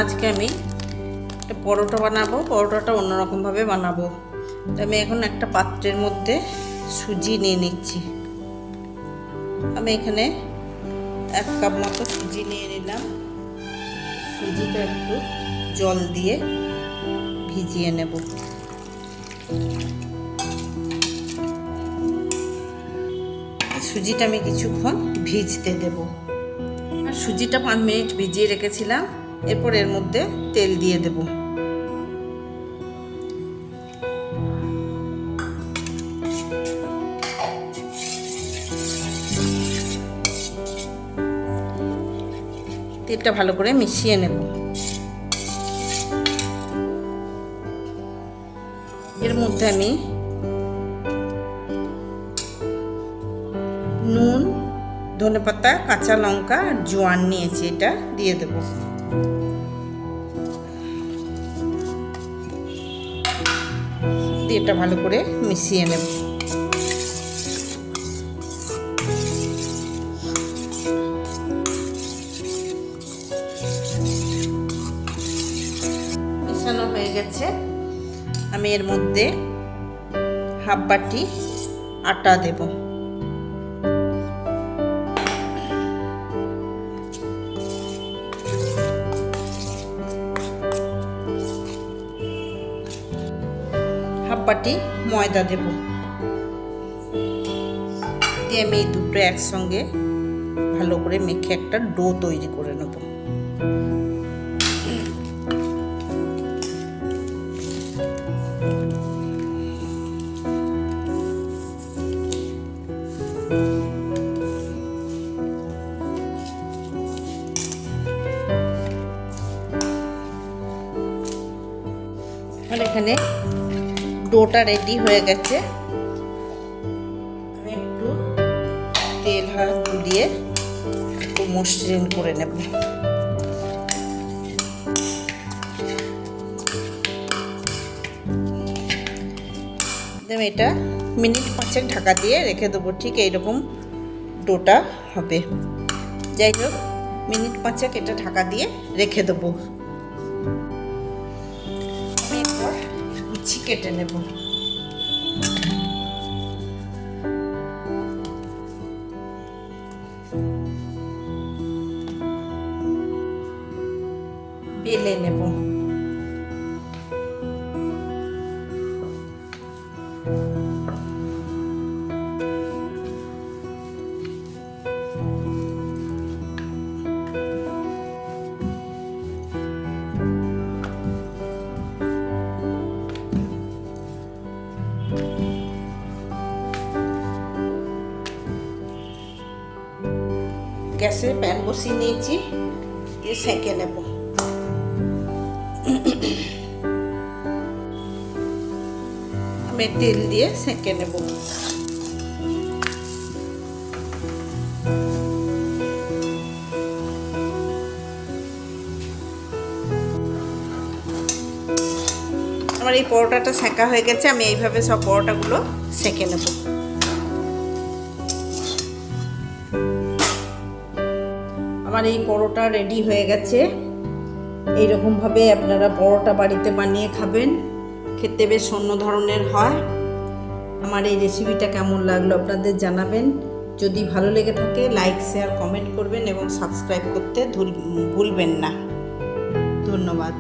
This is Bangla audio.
আজকে আমি একটা পরোটা বানাবো। পরোটাটা অন্যরকমভাবে বানাবো। তো আমি এখন একটা পাত্রের মধ্যে সুজি নিয়ে নিচ্ছি। আমি এখানে 1 কাপ মতো সুজি নিয়ে নিলাম। সুজিটা একটু জল দিয়ে ভিজিয়ে নেব। সুজিটা আমি কিছুক্ষণ ভিজতে দেব। আর সুজিটা 5 মিনিট ভিজিয়ে রেখেছিলাম। এরপর এর মধ্যে তেল দিয়ে দেব। তেলটা ভালো করে মিশিয়ে নেব। এর মধ্যে আমি নুন, ধনেপাতা, কাঁচা লঙ্কা আর জোয়ান নিয়েছি, এটা দিয়ে দেব। দিয়ে এটা ভালো করে মিশিয়ে নেব। মেশানো হয়ে গেছে। আমি এর মধ্যে হাফ বাটি আটা দেব। হাফ বাটি ময়দা দেব। দিয়ে আমি এই দুটো একসঙ্গে ভালো করে মেখে একটা ডো তৈরি করে নেব। আর এখানে ডোটা রেডি হয়ে গেছে। আমি একটু তেল হাত দিয়ে একটু মসৃণ করে নেব। এটা মিনিট 5 ঢাকা দিয়ে রেখে দেবো। ঠিক এইরকম ডোটা হবে। যাই হোক, মিনিট 5 এটা ঢাকা দিয়ে রেখে দেবো। আমি এরপর লুচি কেটে নেব। বেলে নেব। গ্যাসে প্যান বসিয়ে নিয়েছি, দিয়ে সেঁকে নেব। আমি তেল দিয়ে সেঁকে নেব। আমার এই পরোটাটা সেঁকা হয়ে গেছে। আমি এইভাবে সব পরোটাগুলো সেঁকে নেব। আমার এই পরোটা রেডি হয়ে গেছে। এইরকমভাবে আপনারা পরোটা বাড়িতে বানিয়ে খাবেন, খেতে বেশ অন্য ধরনের হয়। আমার এই রেসিপিটা কেমন লাগলো আপনাদের জানাবেন। যদি ভালো লেগে থাকে লাইক, শেয়ার, কমেন্ট করবেন এবং সাবস্ক্রাইব করতে ভুলবেন না। ধন্যবাদ।